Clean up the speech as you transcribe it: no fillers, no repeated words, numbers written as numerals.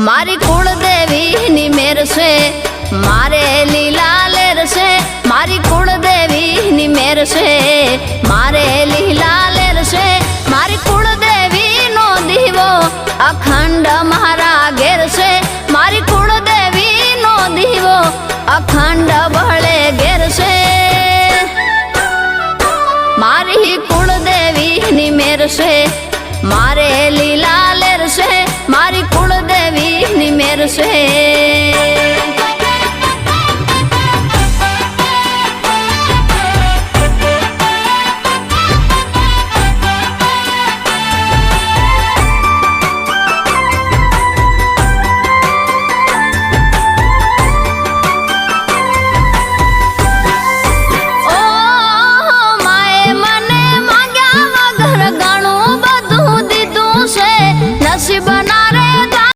मारी कुलदेवी नी मेर से मारे लीला लेर से मारी कुलदेवी नी मेर से मारे लीला लेर से मारी कुलदेवी नो दीवो अखंड मारा घेर से मारी कुलदेवी नो दीवो अखंड बहले घेर से मारी कुलदेवी नी मेर से मारे लीला लेर से मारी कुलदेवी नी मेर से।